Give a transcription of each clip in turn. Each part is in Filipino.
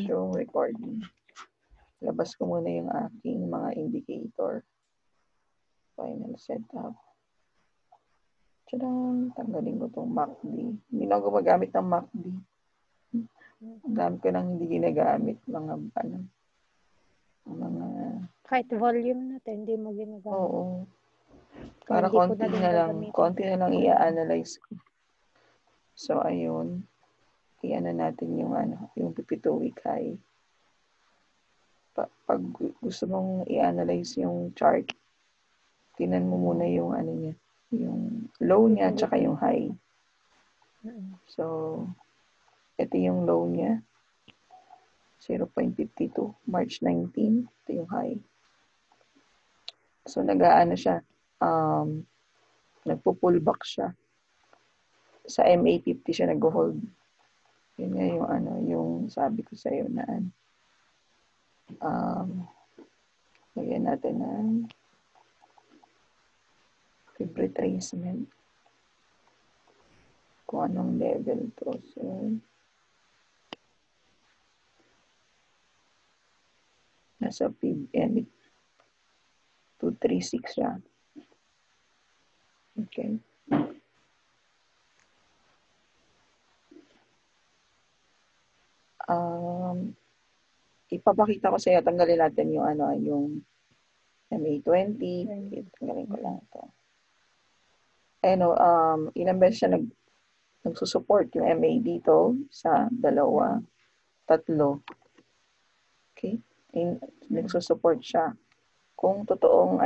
Show recording. Labas ko muna yung aking mga indicator. Final setup. Tadang! Tanggalin ko itong MACD. Hindi na ako gumagamit ng MACD. Ang dami ko nang hindi ginagamit. Mga Kahit volume natin, hindi mo ginagamit. Oo. Para konti na lang i-analyze ko. So, ayun. I-ano natin yung yung pipituwi kay. Pag gusto mong i-analyze yung chart, tinan mo muna yung niya, yung low niya tsaka yung high. So, ito yung low niya. 0.52, March 19. Ito yung high. So, siya. Nagpo-pullback siya. Sa MA50 siya nag-hold. Yun nga yung yung sabi ko sa'yo na lagyan natin ng fib retracement. Kung anong level to. So, nasa fib 236 siya. Okay. Ipapakita ko sa iyo, tanggalin natin yung yung MA20. Tanggalin ko lang ito. Ilang beses siya nagsusupport yung MA dito sa 2, 3. Okay? Nagsusupport siya. Kung totoong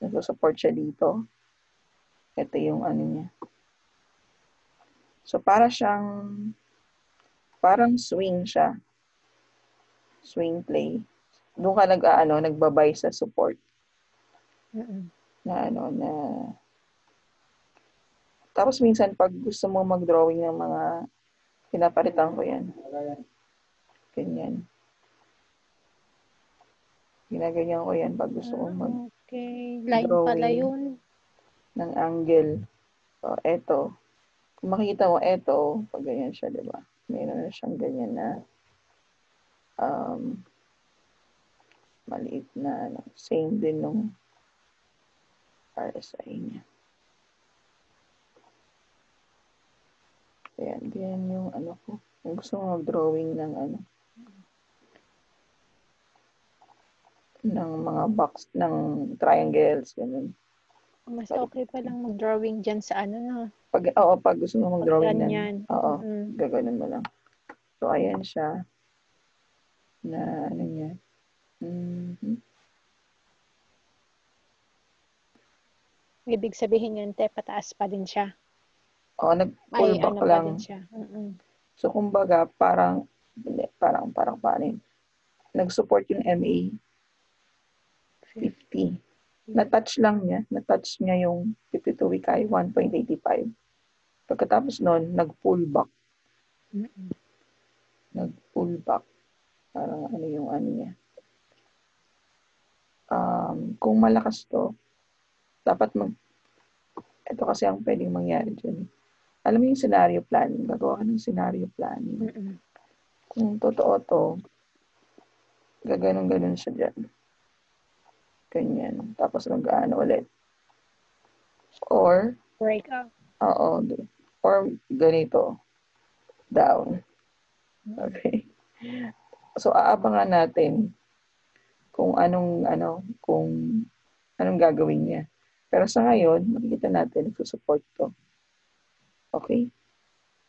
nagsusupport siya dito, ito yung niya. So, parang swing siya. Swing play. Doon ka nagbabay sa support. Tapos minsan pag gusto mo mag-drawing ng mga pinapalitan ko yan. Ganyan. Ginaganyan ko yan pag gusto mo Okay. Line pala yun. Ng angle. So, eto. Kung makikita mo, eto, pag ganyan siya, di ba? Mayroon na siyang ganyan na maliit na same din nung RSI niya. Ayan, ganyan yung ko. Kung gusto mo mag-drawing ng ng mga box, ng triangles, ganun. Mas okay pa lang mag-drawing dyan sa Pag gusto mo mag-drawing ng, gaganon mo lang. So, ayan siya. Na niya. Ibig sabihin yun, pataas pa din siya. Oo, nag-pullback lang. Pa din siya. So, kumbaga, parang paano yun? Nag-support yung MA 50. Na-touch niya yung 52 week high, 1.85. Pagkatapos nun, nag-pullback. Nag-pullback. Parang yung niya. Kung malakas to, dapat ito kasi ang pwedeng mangyari dyan. Alam mo yung scenario planning. Gagawa ka ng scenario planning. Kung totoo to, gaganon-ganon siya dyan. Ganyan. Tapos ulit. Or, break up. Oo. Or ganito. Down. Okay. So, aabangan natin kung anong gagawin niya. Pero sa ngayon, makikita natin, nagsusupport to. Okay?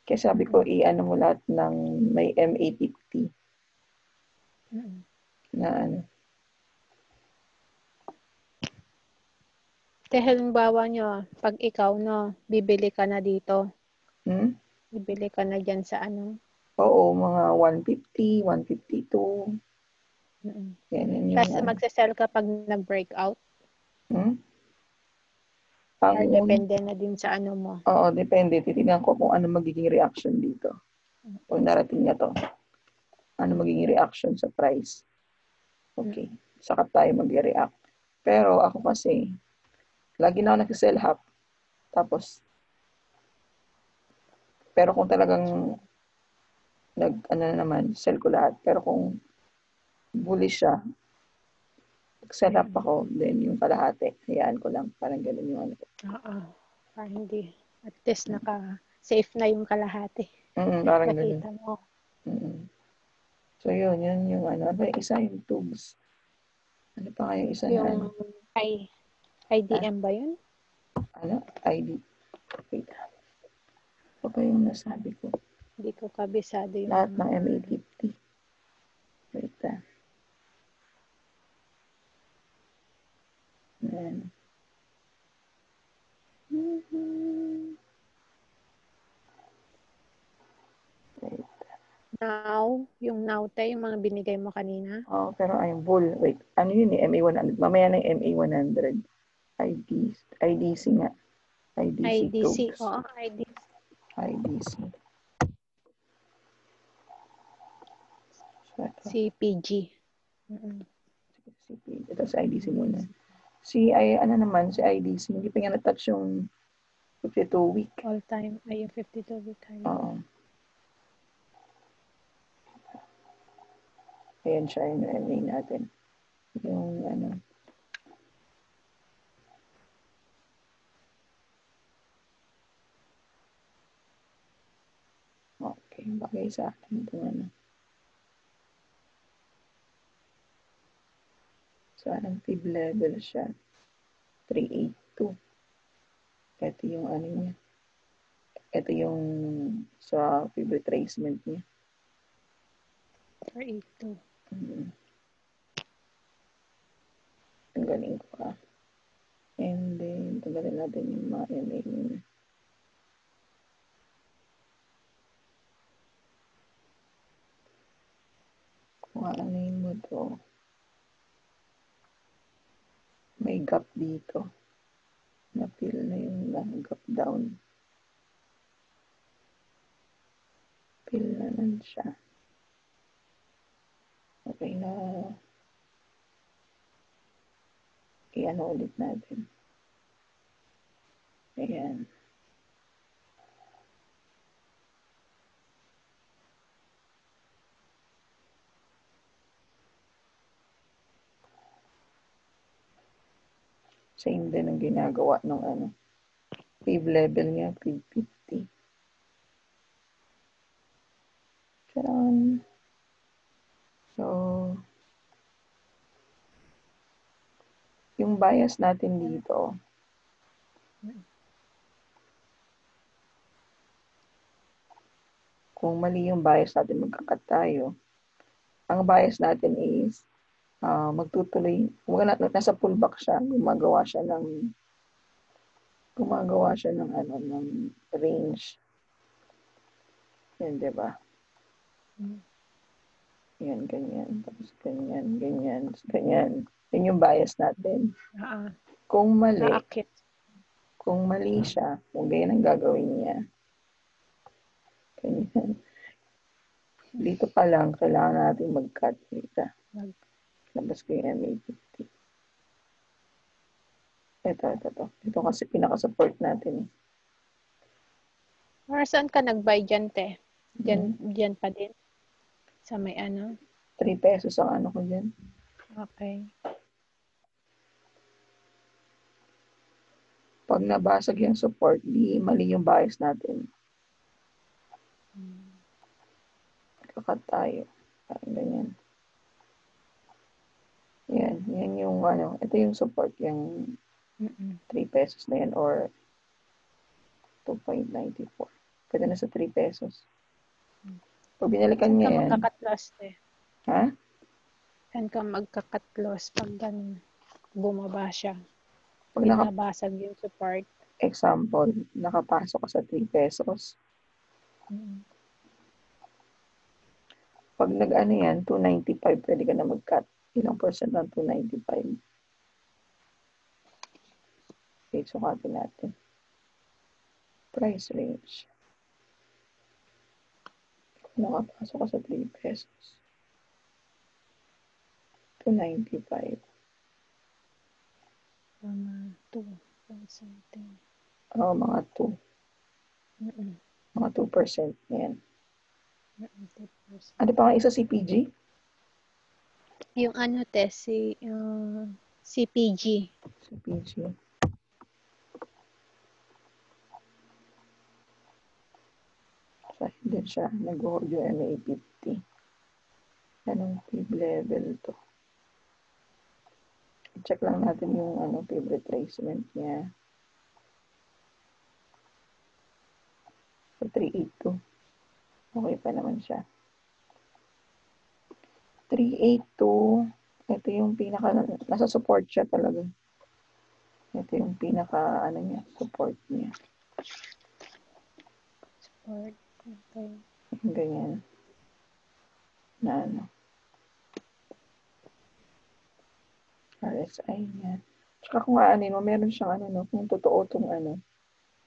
Kaya sabi ko, mo lahat ng may MA50. Na Halimbawa nyo, pag ikaw, bibili ka na dito. Bibili ka na dyan sa Oo, mga 150, 152. Yan Tapos magsasell ka pag nag-breakout? Or depende na din sa mo? Oo, depende. Titignan ko kung ano magiging reaction dito. Kung narating niya to. Ano magiging reaction sa price. Okay. Saka tayo mag-react. Pero ako kasi, lagi na ako nag-sell half. Tapos, pero kung talagang ano na naman, sell ko lahat. Pero kung bullish siya, sell up ako, then yung kalahati, hayaan ko lang. Parang ganun yung ano. Oo. Parang hindi. At least naka-safe na yung kalahati. Parang Nakita ganun. mo. So yun yung ano. Ano isa yung tubes? Ano pa nga yung isa na ano? Yung IDM ba yun? Ano? ID. Wait. Ano pa yung nasabi ko? Hindi ko kabisado yung Lahat ng MA50. Wait lang. Ayan. Wait. Yung now yung mga binigay mo kanina? Pero yung bull. Wait. Ano yun eh? MA100. Mamaya na yung MA100. IDC nga. IDC tubes. Oo, IDC. IDC. CPG. CPG. Ito sa IDC muna. ano naman, si IDC, hindi pa nga na-touch yung 52-week. All time, ay yung 52-week high. Oo. Ayan siya yung MA natin. Yung ano. Okay, bagay sa akin ito ano. So, anong fib level siya? 382. Ito yung ano niya. Ito yung sa fib retracement niya. 382. Tanggalin ko pa. And then, tanggalin natin yung mga MA niya. Kung ano mo to. May gap dito. Na-feel na yung gap down. Feel naman siya. Okay na. I-ano ulit natin. Ayan. Same din ang ginagawa ng ano. Fib level niya, fib 50. Charan. So, yung bias natin dito, kung mali yung bias natin, magkakat tayo. Ang bias natin is, magtutuloy, nasa pullback siya, gumagawa siya ng ano, ng range. Yan, diba? Yan, ganyan. Tapos ganyan, ganyan, ganyan. Yan yung bias natin. Kung mali siya, kung ganyan ang gagawin niya, ganyan. Dito pa lang, kailangan natin mag-cut dito. Labas ko yung MA50. Ito. Ito kasi pinaka-support natin. Saan ka nag-buy dyan, te? Dyan pa din? Sa may ano? 3 pesos ang ano ko dyan. Okay. Pag nabasag yung support, di mali yung bias natin. Kakat tayo. Parang ganyan. Yan yung ano. Ito yung support, yung 3 pesos na yan or 2.94. Pwede na sa 3 pesos. Pag binalikan niya yan. Saan ka magkakat loss, te? Ha? Saan ka magkakat loss pag ganun bumaba siya? Pag nabasag yung support. Example, nakapasok ka sa 3 pesos. Pag nag-ano yan, 295, pwede ka na mag-cut. Ilang percent ng 295? Okay, sukatin natin. Price range. Kung nakapasok ka sa 3 pesos. 295. Mga 2 something. Mga 2. Mga 2%. Yan. Ano pa nga isa CPG? Yung ano test, CPG. CPG. So, hindi siya. Nag-hold yung MA50. Anong fib level to? Check lang natin yung fib retracement niya. So, 382. Okay pa naman siya. 382. Ito yung pinaka, nasa support siya talaga. Ito yung pinaka, niya, support niya. Support. Okay. Ganyan. Na RSI niya. Tsaka kung aanin mo, meron siyang kung totoo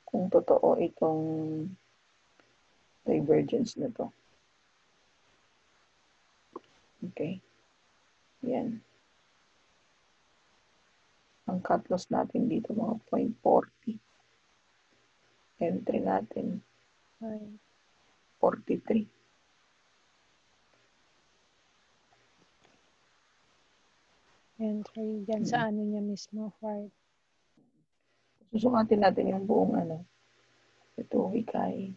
kung totoo itong divergence na to. Okay. Yan. Ang cut loss natin dito mga 0.40. Entry natin 43. Entry dyan sa ano niya mismo, Fard. Susukatin natin yung buong ito, Wikay.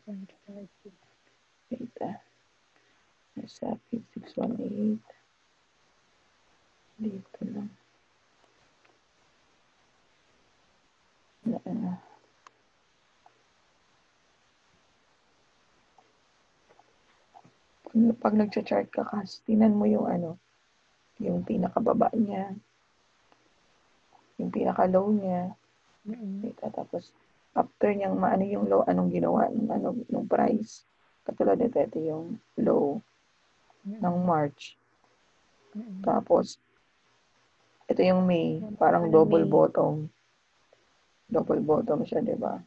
Data. Nasa 618. Dito lang. Pag nag-chart ka, tinan mo yung yung pinakababa niya, yung pinaka-low niya. Dito, tapos after niyang maano yung low, anong ginawa ng price. Katulad nito, ito yung low ng March. Tapos, ito yung May, parang double bottom. Double bottom siya, di ba?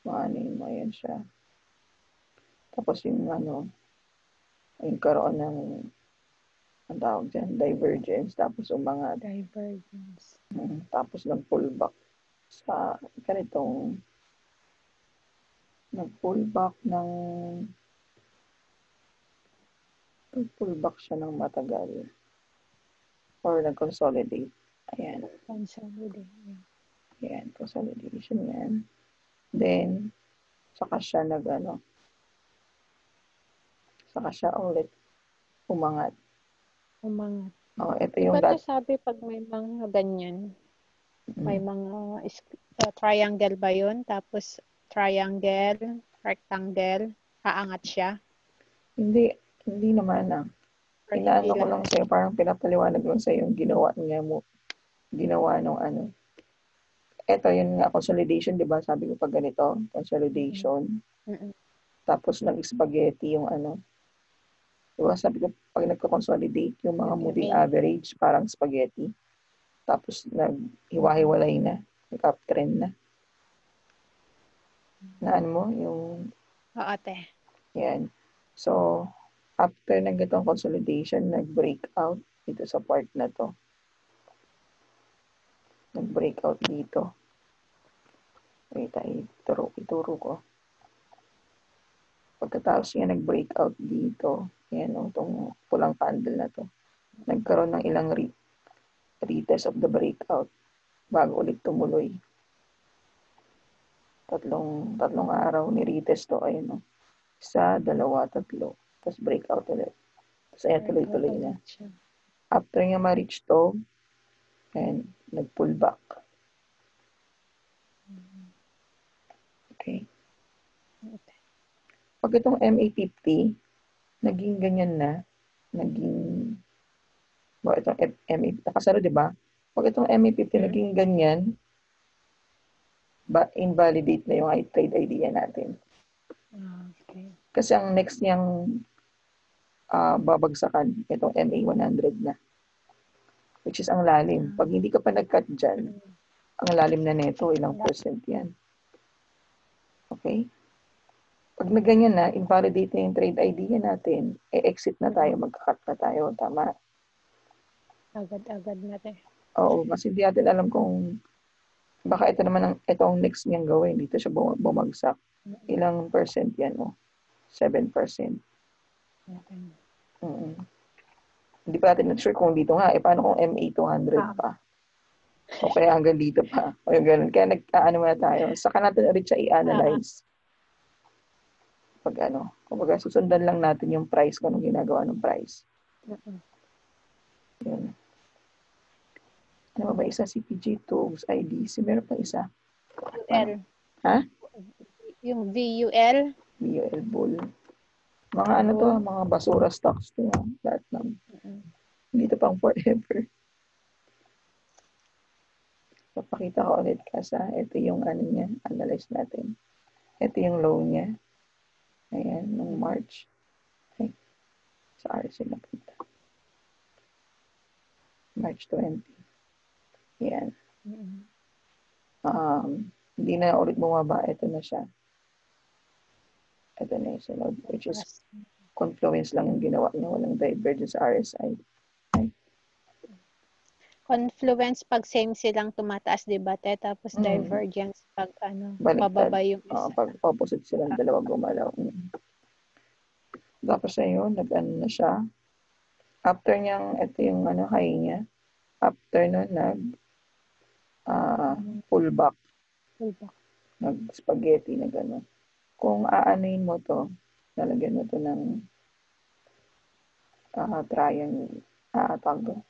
Maano ayan siya. Tapos yung yung karoon ng ang tawag dyan, divergence. Tapos umangat. Divergence. Tapos nag-pullback sa ganitong nag-pullback siya ng matagal. Or nag-consolidate. Ayan. Consolidate. Ayan, consolidation yan. Then, saka siya saka siya ulit umangat. Oh, ito yung diba sabi pag may mga ganyan, may mga triangle ba yun? Tapos triangle, rectangle, aangat siya? Hindi naman Inaano ko lang sa'yo, parang pinapaliwanag lang sa'yo yung ginawa nung Ito yun nga, consolidation, di ba? Sabi ko pag ganito, consolidation. Tapos nag-spaghetti yung Diba? Sabi ko, pag nagko-consolidate, yung mga moving average, parang spaghetti. Tapos nag-hiwa-hiwalay na. Nag-uptrend na. Na mo, yung... Ate. Yan. So, after ng itong consolidation, nag-breakout dito sa part na to. Nag-breakout dito. Wait, ituro ko. Pagkatapos niya nag-breakout dito, yan itong pulang candle na to. Nagkaroon ng ilang retest of the breakout bago ulit tumuloy. Tatlong araw ni retest to, ayun. Isa, dalawa, tatlo. Tapos breakout ulit. Tapos ayan, tuloy-tuloy na. After niya ma-reach to, and nag-pull back. Okay. Pag itong MA50, naging ganyan na, itong MA, nakasaro, di ba? Pag itong MA50 naging ganyan, invalidate na yung trade idea natin. Okay. Kasi ang next niyang babagsakan, itong MA100 na. Which is ang lalim. Pag hindi ka pa nag-cut dyan, ang lalim na neto, ilang percent yan. Okay? Pag na ganyan na, invalidate na yung trade idea natin, exit na tayo, magka-cut na tayo. Tama? Agad-agad na tayo. Oo, kasi hindi natin alam kung baka ito naman ang next niyang gawin. Dito siya bumagsak. Ilang percent yan, 7%. Hindi pa natin sure kung dito nga. Paano kung MA 200 pa? O kaya hanggang dito pa. O yung ganun. Kaya nag-ano muna tayo. Saka natin ulit siya i-analyze. Kumbaga susundan lang natin yung price kung anong ginagawa ng price. Yun. Ano ba isa? CPG tools, IDC. Meron pa isa. VUL. Ha? Yung VUL. VUL bull. Mga mga basura stocks to. Lahat ng. Dito pang forever. Papakita ko ulit kasi ito yung niya, analyze natin. Ito yung low niya. Ayan, nung March. Okay. Sa RSI na punta. March 20. Ayan. Hindi na ulit bumaba. Ito na siya. Ito na yung sunod, which is confluence lang yung ginawa niya. Walang divergence sa RSI. Okay. Confluence pag same silang tumataas, di ba? Tapos divergence pag bababa yung isa. Pag opposite silang dalawa gumalaw. Tapos ayun, nag-ano na siya. After niyang, ito yung high niya. After nun, pullback. Nag-spaghetti na gano'n. Kung aanayin mo to, lalagyan mo to ng triangle. Tawag.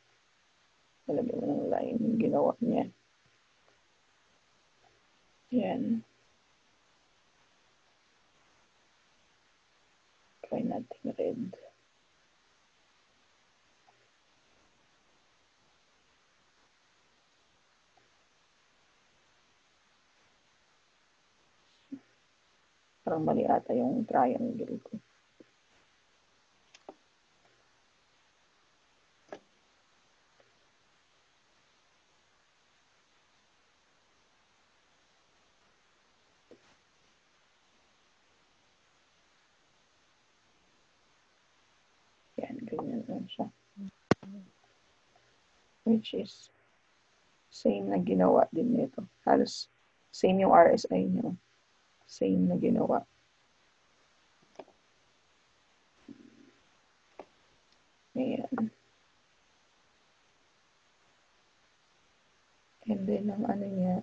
Lalagyan mo ng line yung ginawa niya. Yan. Try natin red. Parang mali ata yung triangle ko. Yan, ganyan lang siya. Which is same na ginawa din nito. Halos same yung RSI niyo. Same na ginawa. Ayan. And then, ang niya,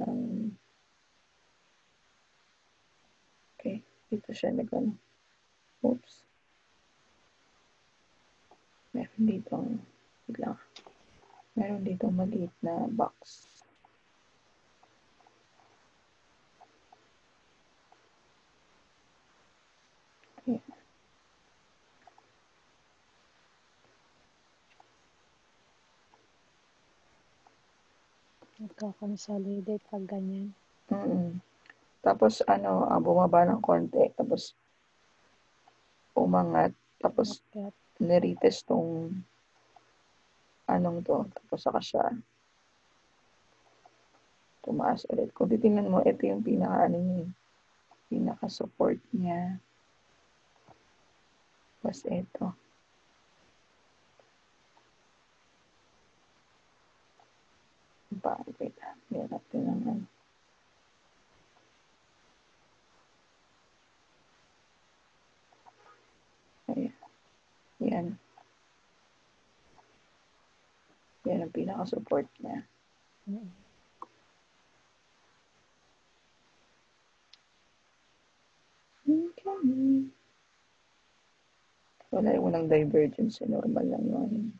okay, dito siya nag-ano. Oops. Meron dito maliit na box. Okay. Nagka-consolidate pag ganyan. Tapos, bumaba ng konti. Tapos, umangat. Tapos, niretest tong to. Tapos, saka siya tumaas ulit. Kung titingnan mo, ito yung pinaka-support niya. Tapos, ito. Wait, yan natin naman. Ayan. Yan. Yan ang pinaka-support niya. Okay. Walang divergence. Normal lang yun.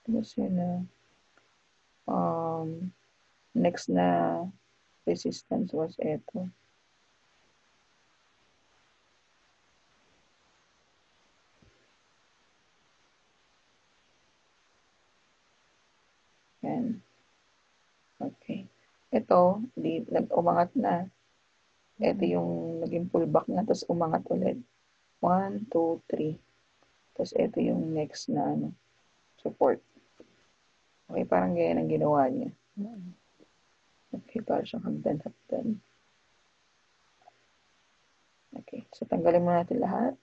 Tapos yun next na resistance was ito. Yan. Okay. Ito, umangat na. Ito yung naging pullback na, tapos umangat ulit. 1, 2, 3. Tapos ito yung next na support. Okay, parang ganyan ang ginawa niya. Okay, parang siyang hagdan-hagdan. Okay, so tanggalin mo natin lahat.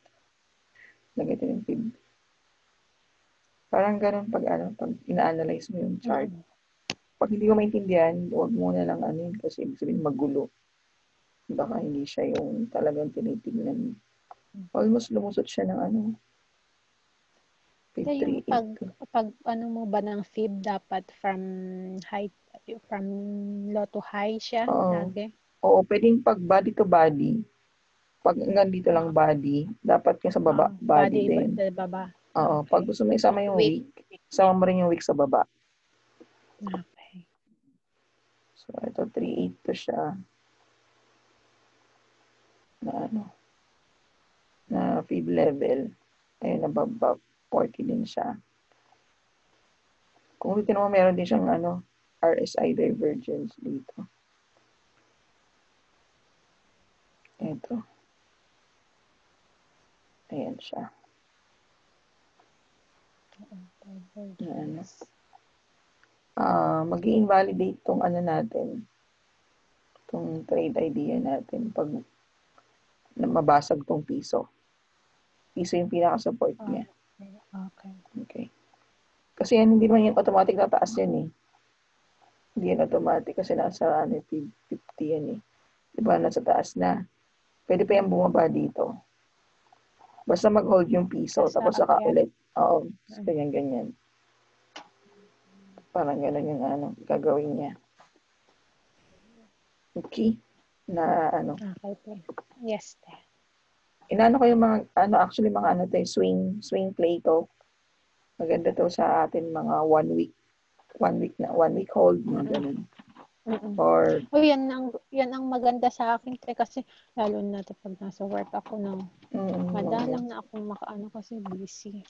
Lagay ito yung fib. Parang ganun pag ina-analyze mo yung chart. Pag hindi ko maintindihan, huwag mo na lang kasi ibig sabihin magulo. Baka hindi siya yung talagang tinitignan. Almost lumusot siya ng ano, Kaya yung 5382. pag ano mo ba ng fib, dapat from low to high siya, Oo. lagi. Oo, pwedeng pag body to body. Pag hanggang dito lang body, dapat yung sa baba, body Body din. sa baba. Oo, pag Okay. gusto mo isama yung Weak. week, isama mo rin yung week sa baba. Okay. So, ito, 382 siya. Na ano, na fib level. Ayun, nababa, 40 din siya. Kung ulitin mo, meron din siyang ano, RSI divergence dito. Ito. Ayan siya. Na ano. Mag-i-invalidate tong ano natin, tong trade idea natin pag mabasag tong piso. Piso yung pinaka-support niya. Okay. Okay. Kasi yan, hindi naman yung automatic tataas yan eh. Hindi yan automatic kasi nasa 50 yan eh. Diba, nasa taas na. Pwede pa yan bumaba dito. Basta mag-hold yung piso, tapos saka ulit. Oo, ganyan-ganyan. Parang gano'n yung ano, gagawin niya. Okay. Na ano. Okay. Yes. Inano ko yung mga, ano, actually mga ano to, swing play to. Maganda to sa atin mga 1 week hold, mga ganun. Or, yan ang maganda sa akin kasi lalo na pag nasa work ako no. Madalang na akong makaano kasi busy.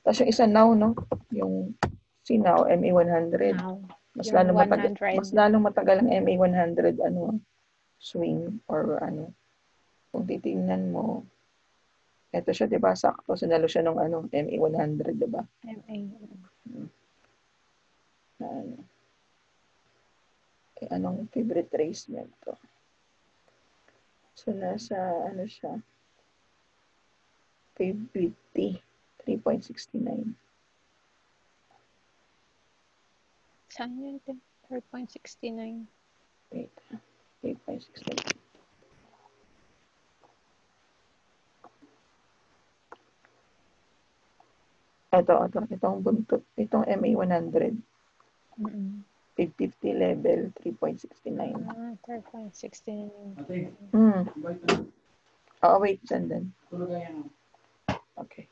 Tapos yung isa now, no? Yung si now, MA100. Now, Mas lalong matagal ang MA100 ano, swing or ano. Kung titingnan mo, eto siya, 'di ba? Sakto sinalo siya ng ano, MA100, 'di ba? MA. Ano? Anong favorite tracement to? So, nasa, ano siya, 50, 3.69. Saan yun? 3.69. Wait, 3.69. Itong buntot, itong MA100. 50 level, 3.69. 3.69. Oh, wait, sandan. Okay.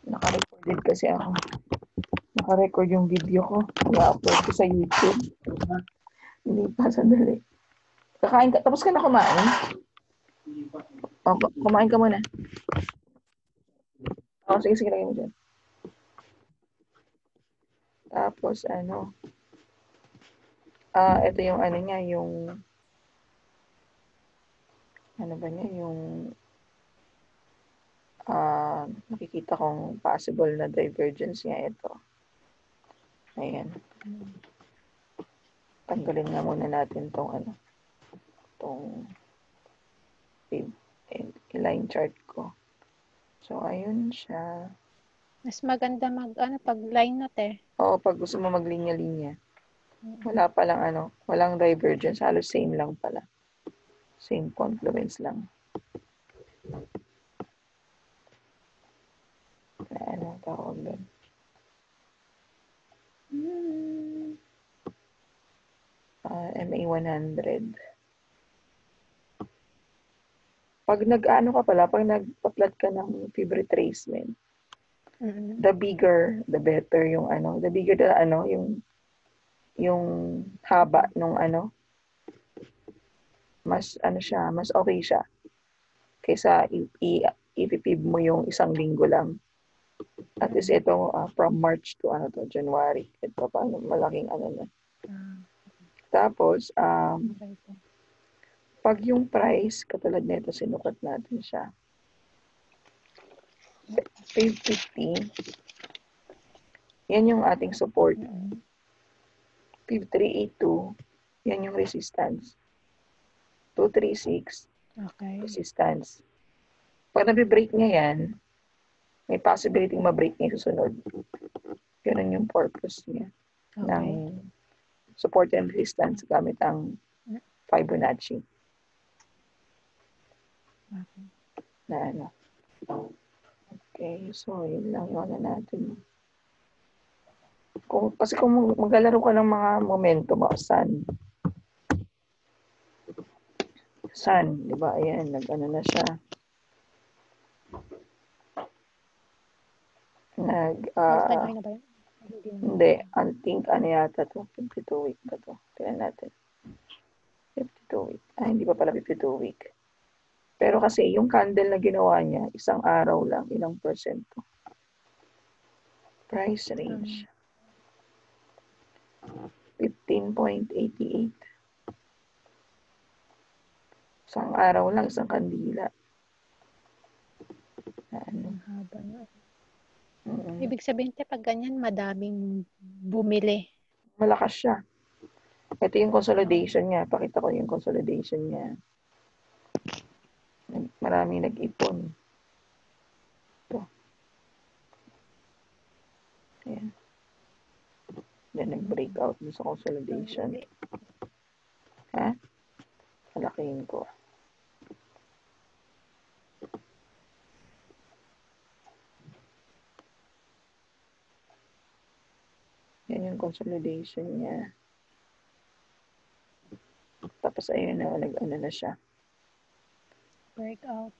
Naka-recorded kasi ako. Naka-record yung video ko. I-upload ko sa YouTube. Hindi pa, sandali. Kakain ka. Tapos ka na kumain? O, kumain ka muna. O, sige, lagay mo dyan. Tapos, ano, ito yung ano niya, yung, ano ba niya, yung, nakikita kong possible na divergence niya ito. Ayan. Tanggalin nga muna natin tong ano, tong line chart ko. So, ayun siya. Mas maganda pag line not eh. Oo, pag gusto mo maglinya-linya. Wala palang ano, walang divergence. Halos same lang pala. Same confluence lang. Ano tawag doon? MA100. Pag nag-ano ka pala, pag nagpa-plot ka ng favorite tracement, the bigger, the better yung ano, the bigger the ano, yung haba nung ano, mas ano siya, mas okay siya. Kaysa ipipib mo yung isang linggo lang. At least ito, from March to ano to, January. Ito pa, malaking ano na. Tapos, pag yung price, katulad nito, sinukat natin siya. 550. Yan yung ating support. 5382. Yan yung resistance. 236. Okay. Resistance. Pag nabi-break niya yan, may possibility ma-break niya yung susunod. Ganun yung purpose niya. Okay. Ng support and resistance gamit ang Fibonacci. Okay. na ano. Okay, so yun lang yung ano natin. Kasi kung maglalaro ka ng mga momentum, sun, di ba? Ayan, nag-ano na siya. All-time high na ba yan? Hindi, I think ano yata to, 52 week ba to? Tingnan natin. 52 week. Hindi pa pala 52 week. Pero kasi yung candle na ginawa niya, isang araw lang, ilang percento. Price range. 15.88. Isang araw lang, isang kandila. Ano? Haba na. Ibig sabihin, pag ganyan, madaming bumili. Malakas siya. Ito yung consolidation niya. Pakita ko yung consolidation niya. Maraming nag-ipon. Ito. Ayan. Then, nag-break out sa consolidation. Ha? Malakihin ko. Yan yung consolidation niya. Tapos, ayun na, nag-ano na siya. Breakout.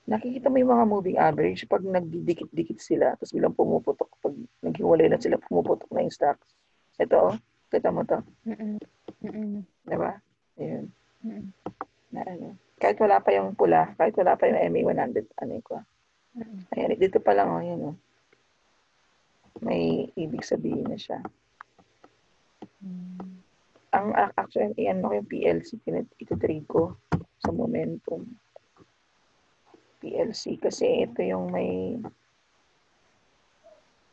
Nakikita mo yung mga moving average pag nagdidikit-dikit sila, tapos bilang pumuputok, pag naghiwalay na sila, pumuputok na yung stocks. Ito, kita mo to. Diba? Ayun. Na ano. Kahit wala pa yung pula, kahit wala pa yung MA100, ano ko. Ayan, dito pa lang, ayan, may ibig sabihin na siya. Ang actually, iyan ko yung PLC, ito-trade ko sa momentum. PLC kasi ito yung may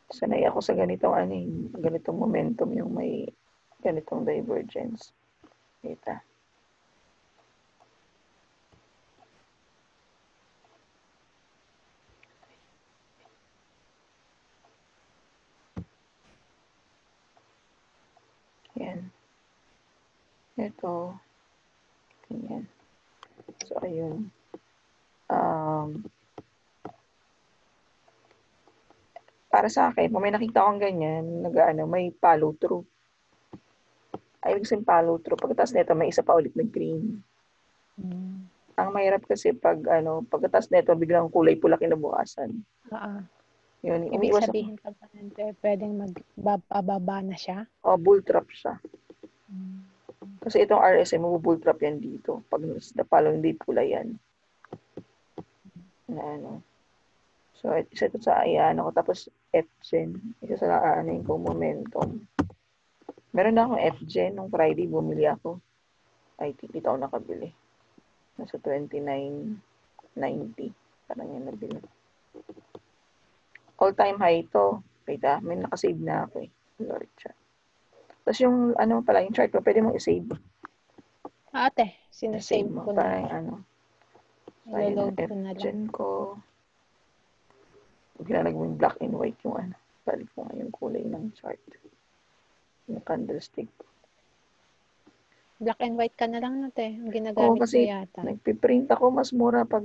sanay ako sa ganitong ganitong momentum yung may ganitong divergence. Kita. Yan. Ito. Ganyan. So, ayun. Para sa akin, kung may nakita akong ganyan, may follow through. Ay, ibig sabihin follow through. Pagkatapos nito, may isa pa ulit ng green. Ang mahirap kasi pagkatapos nito, biglang kulay pula kinabukasan. Yun, ibig sabihin pag pwedeng magbababa na siya? Bull trap siya. Kasi itong RSI, bull trap yan dito. Pag the following day, pula yan. So, isa ito sa ayan ako. Tapos, FGen. Isa sa aanin ko, momentum. Meron na akong FGen. Nung Friday, bumili ako. I think dito ako nakabili. Nasa 29.90. Parang yan nabili. All-time high ito. Kita, may nakasave na ako eh. Lord siya. Tapos yung, yung chart ko, pwede mong isave. Ate, sinasave ko na. Parang Iloload ko na lang. FGen ko. Ginalagay mo yung black and white yung balik mo nga yung kulay ng chart. Yung candlestick. Black and white ka na lang natin. Ang ginagamit ko yata. Nagpiprint ako mas mura pag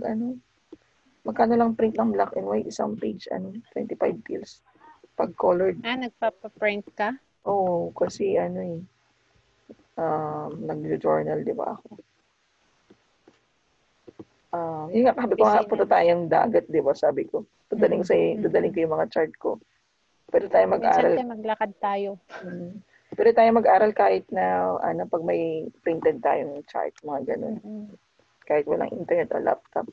magkano lang print ng black and white, isang page, 25 pills. Pag colored. Nagpapaprint ka? Oo, kasi nag-journal, di ba ako? Yun nga, sabi ko nga, punta tayong dagat, di ba? Sabi ko, dadaling ko yung mga chart ko. Pwede tayo mag-aral. Minsan maglakad tayo. Pwede tayo mag-aral kahit na, pag may printed tayong chart, mga ganun. Kahit walang internet o laptop.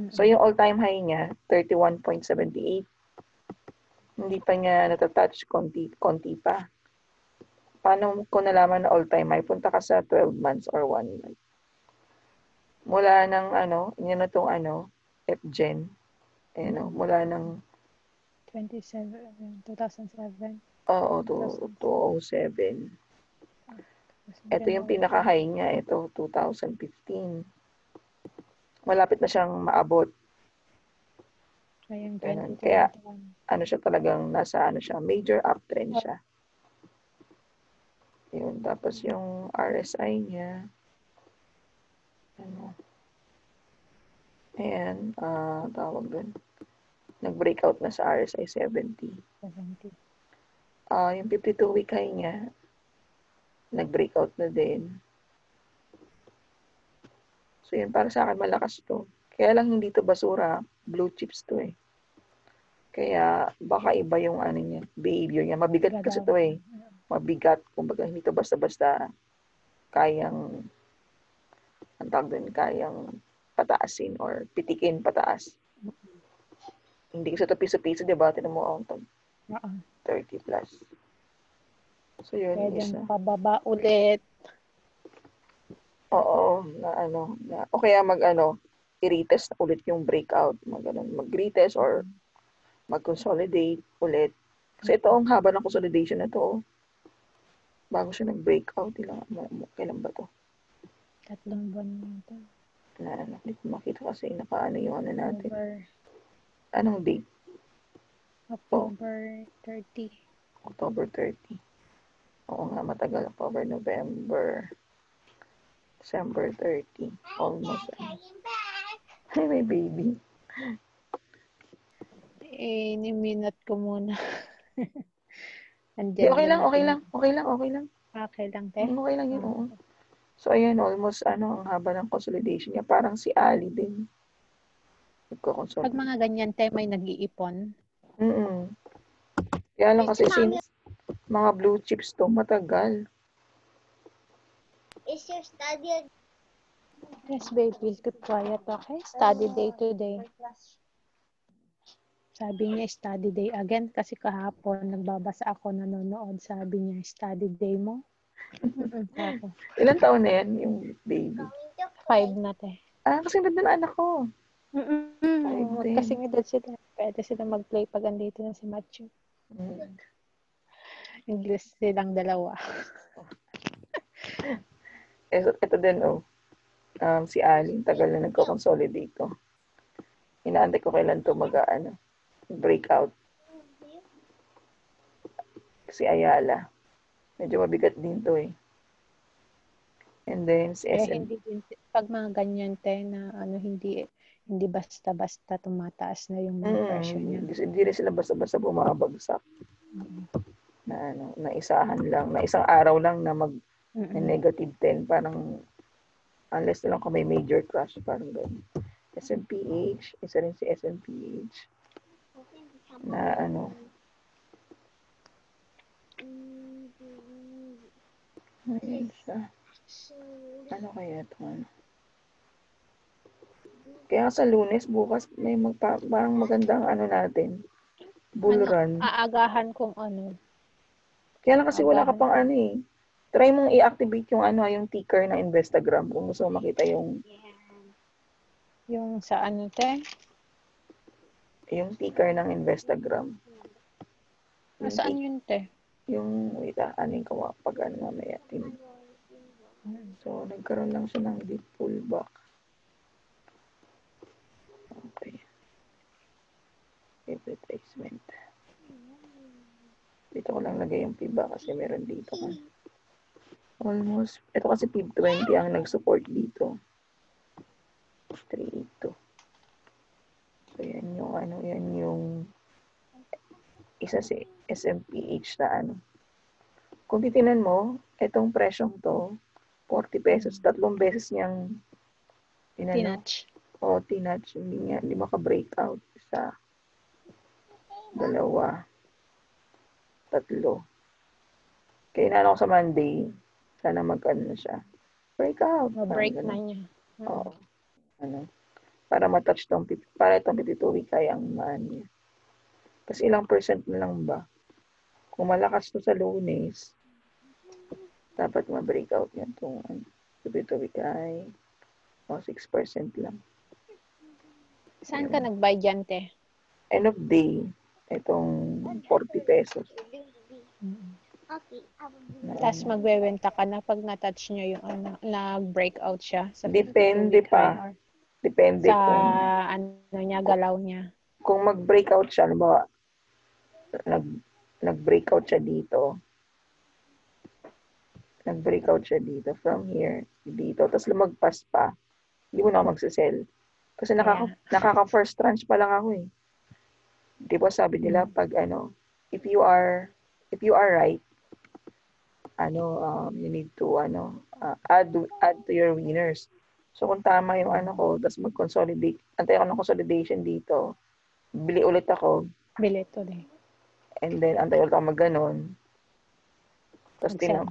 So, yung all-time high niya, 31.78. Hindi pa niya natatouch, konti pa. Paano ko nalaman na all-time high? Punta ka sa 12 months or 1 month. Mula ng yun na itong FGen. Mula ng 2007. Oo, 2007. Ito yung pinaka-high niya. Ito, 2015. Malapit na siyang maabot. Kaya, siya talagang nasa siya, major uptrend siya. Yun, tapos yung RSI niya, Ayan, tawag dun. Nag-breakout na sa RSI 70. 70. Yung 52-week high niya, nag-breakout na din. So, yun, para sa akin, malakas to. Kaya lang hindi to basura. Blue chips to eh. Kaya, baka iba yung ano niya, behavior niya. Mabigat kasi to eh. Mabigat. Kumbaga, hindi to basta-basta kayang, ang tawag dun, kayang pataasin or pitikin pataas. Hindi kasi ito piso-piso, di ba? Tinan mo, ang 30 plus. So, yun, Pwedeng isa. pababa ulit. Oo, o kaya i-retest na ulit yung breakout. Mag-retest or mag-consolidate ulit. Kasi ito, ang haba ng consolidation na to. Bago siya nag-breakout, kailan ba to? 3 buwan na ito. Hindi ko makita kasi nakaano yung ano natin. October. Anong date? October 30. October 30. Oo nga, matagal. October, November, December 30. Almost. Ay, may baby. Ni-minute ko muna. Di, okay lang. Okay lang, te? Okay lang yun, oo. So, ayan, almost, ang haba ng consolidation niya. Parang si Ali din. Pag mga ganyan, te, may nag-iipon. Kaya lang kasi since mga blue chips to, matagal. Is your study? Yes, baby. Keep quiet, okay? Study day today. Sabi niya, study day again. Kasi kahapon, nagbabasa ako, nanonood. Sabi niya, study day mo. Ilan taon na yan, yung baby? 5 na, te. Kasi ganda na anak ko. Kasing edad sila. Pwede sila mag-play pag andito na si Matthew. English silang dalawa. Ito din, si Ali, tagal na nagko-consolidate to. Inaantay ko kailan to breakout. Si Ayala. Medyo mabigat din to eh. And then, si SM. Pag mga ganyan, te, na hindi basta-basta tumataas na yung mga presyo niya. Hindi rin sila basta-basta bumabagsak. Na isahan lang, na isang araw lang na negative 10, parang unless na lang kung may major crash, parang gano'n. SMPH, isa rin si SMPH na ayun siya. Ano kaya ito? Kaya sa Lunes, bukas, may parang magandang natin. Bull run. Aagahan kung Kaya lang kasi wala ka pang Try mong i-activate yung ticker ng Instagram kung gusto mo makita yung sa te? Yung ticker ng Instagram. Saan yun, te? Yung, wait yung pag mamaya. So, nagkaroon lang siya ng deep pullback. Okay. Advertisement. Dito ko lang lagay yung FIBA kasi meron dito ka. Almost, ito kasi PIB 20 ang nag-support dito. 382. So, yan yung isa si SMPH na Kung titinan mo, itong presyong to, 40 pesos, 3 beses niyang tinatch. Tinatch. Hindi maka-breakout. 1, 2, 3. Kaya inano ko sa Monday, sana na siya. Breakout. Break na niya. Oo. Para matouch para itong 52-week kaya ang niya. Kasi ilang percent na lang ba? Kung malakas to sa Lunes, dapat ma-breakout yan itong 52-week high. 6% lang. Saan ka nag-buy dyan, te? End of day, itong 40 pesos. Tapos magbebenta ka na pag na-touch niya yung nag-breakout siya sa Depende pa. Depende sa galaw niya. Kung mag-breakout siya, halimbawa, nag-breakout siya dito. Nag-breakout siya dito. From here, dito. Tapos lumagpas pa. Hindi mo na magsisell. Kasi Kaya, nakaka-first tranche pa lang ako eh. Di ba sabi nila pag if you are right, you need to add to your winners. So kung tama yung ko, tapos mag-consolidate, antay ako ng consolidation dito, bili ulit ako, bilit ulit. and then antay ulit ako mag-ganon, tapos titignan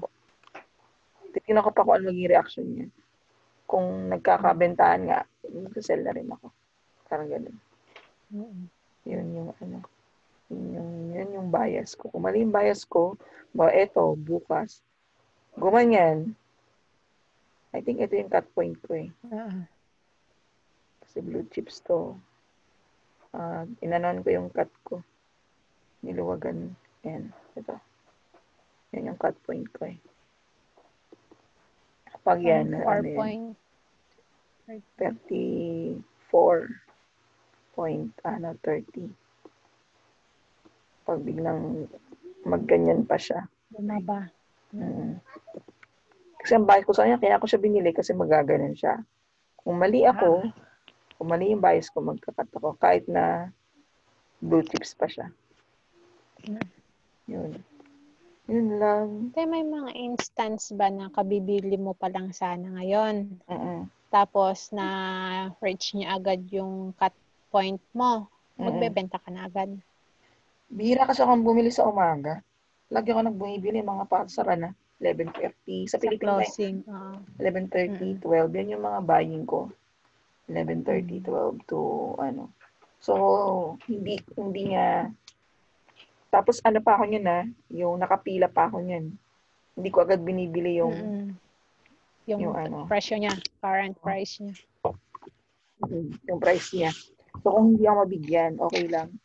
ko pa kung ano magiging reaction niya. Kung nagkakabentahan nga, mag-sell na rin ako. Parang ganun. Yun yung bias ko. Kung mali yung bias ko, eto, bukas, gumanyan, I think ito yung cut point ko eh. Kasi blue chips to. Inanon ko yung cut ko. Niluwagan. Yan. Ito. Yan yung cut point ko eh. Kapag yan, 34.30. Pag biglang magganyan pa siya. Bumaba. Kasi ang bias ko sa kanya, kaya ako siya binili kasi magaganon siya. Kung mali ako, kung mali yung bias ko, magkakat ako. Kahit na blue chips pa siya. Yun. Yun lang. Kaya may mga instance ba na kabibili mo pa lang sana ngayon? Uh-uh. Tapos na reach niya agad yung cut point mo. Magbebenta ka na agad. Bihira kasi akong bumili sa umaga. Lagi ako nagbumibili mga pasara na. 11:30. Sa Pilipinas, 11:30, 12. Yan yung mga buying ko. 11:30, 12 to So, hindi nga. Tapos pa ako niyan yung nakapila pa ako niyan. Hindi ko agad binibili yung presyo niya, current price niya. Yung price niya. So, kung hindi ako mabigyan, okay lang.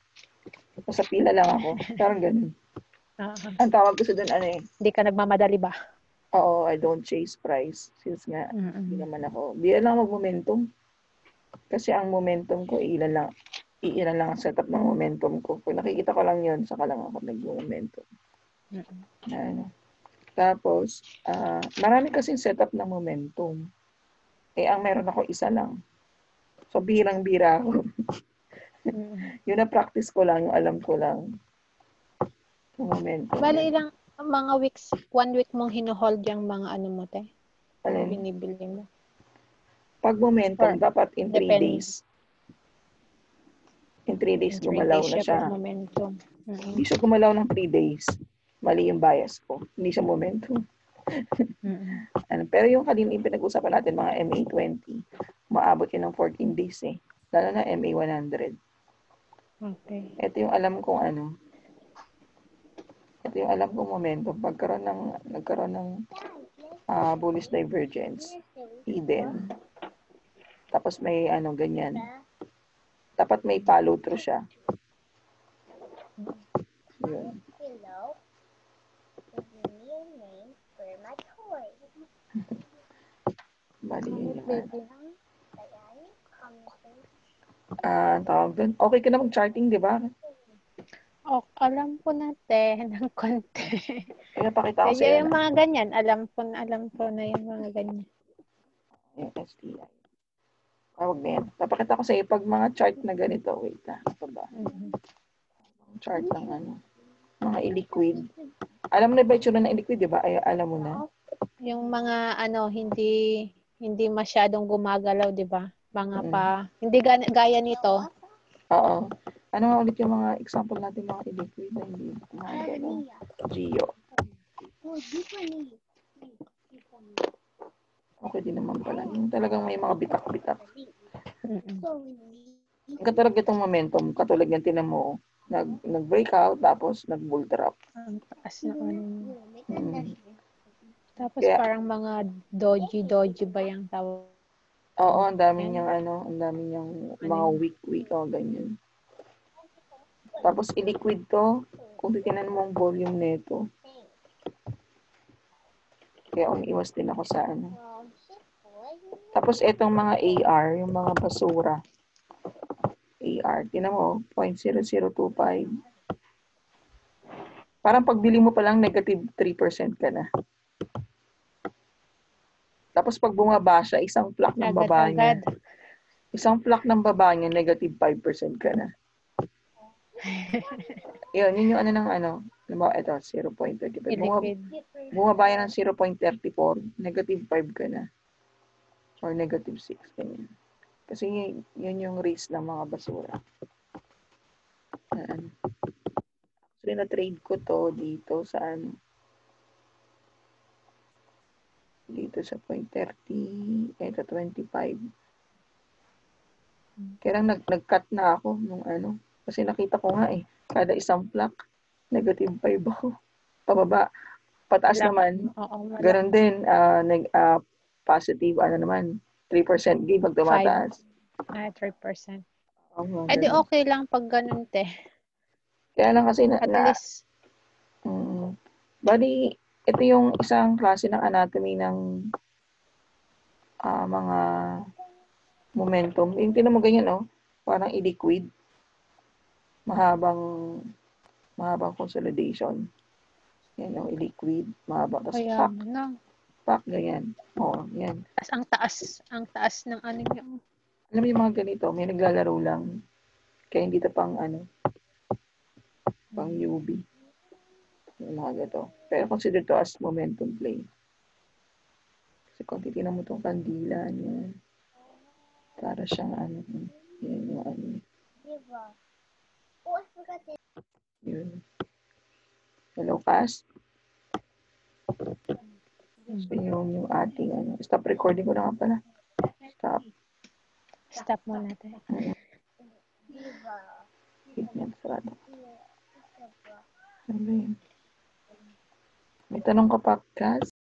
Sa pila lang ako. Parang ganun. Ang tawag ko sa doon, Hindi ka nagmamadali ba? Oo, I don't chase price. Since nga, hindi naman ako. Di lang mag-momentum. Kasi ang momentum ko, iilan lang ang setup ng momentum ko. Pag nakikita ko lang yun, saka lang ako nag-momentum. Tapos, marami kasing setup ng momentum. Ang meron ako isa lang. So, birang-bira ako. Yun na practice ko lang, yung alam ko lang. Yung momentum. Bali ilang mga weeks, 1 week mong hinuhold yung mga mo, te? Binibili mo? Pag momentum, dapat in 3 days. In 3 days, gumalaw na siya. Hindi siya gumalaw ng 3 days. Mali yung bias ko. Hindi siya momentum. Pero yung kanina yung pinag-usapan natin, mga MA20, maabot yun ng 14 days eh. Lalo na MA100. Okay. Ito yung alam kong Ito yung alam kong momentum. Nagkaroon ng bullish divergence. Hidden. Tapos may ganyan. Dapat may follow through siya. Yun. Bali yun tawag doon. Okay ka na mag-charting, di ba? Alam ko na, te, ng konti. Napakita ko Kaya yung mga ganyan, alam ko na yung mga ganyan. Yung STI. Tawag na yan. Papakita ko sa iyo pag mga chart na ganito. Wait na. Ito ba? Chart ng mga illiquid. Alam mo na ba yung tsura ng illiquid, di ba? Ay, alam mo na. Yung mga hindi masyadong gumagalaw, di ba? Mga hindi gaya nito. Oo. Ano nga ulit yung mga example natin mga illiquid na hindi gumagalaw? Geo. Okay din naman pala. Yung talagang may mga bitak-bitak. Katulad itong momentum, katulad yung tinan mo, nag-breakout, tapos nag-bull drop. Ang taas na Tapos parang mga doji ba yung tawag? Oo, ang dami niyang mga week, ganyan. Tapos illiquid to, kung titinan mo ang volume nito. Kaya umiiwas din ako sa Tapos itong mga AR, yung mga basura. AR, tinan mo, 0.0025. Parang pagbili mo pa lang, negative 3% ka na. Tapos pag bumaba siya, isang plak ng baba niya. Isang flock ng baba niya, negative 5% ka na. Yun yung ano ng ano. Ito, 0.35. Ilipid. Bumaba yan ng 0.34, negative 5 ka na. Or negative 6, ganyan. Kasi yun yung risk ng mga basura. Actually, na-trade ko to dito sa ano. Dito sa 0.30, ito 25. Kaya lang nag-cut na ako nung ano. Kasi nakita ko nga kada isang flock, negative 5 ako. Pababa. Pataas naman. Ganon din. Positive, ano naman, 3% give pag tumataas. 3%. Di okay lang pag ganun, te. Kaya lang kasi At least. Bali, ito yung isang klase ng anatomy ng mga momentum. Yung tinan mo ganyan, parang i-liquid. Mahabang consolidation. Yan yung i-liquid. Mahaba. Tapos pak, ganyan. Yan. Ang taas ng ano yung... Alam mo yung mga ganito, may naglalaro lang. Kaya hindi ito pang UV. Yung mga ganito. Pero consider to as momentum play. Kasi kung titignan mo itong kandila niya, para siyang yan yung ano. Yun. Hello, Cass? So, yung ating stop recording ko na nga pala. Stop mo natin. May tanong ka pa, Cass?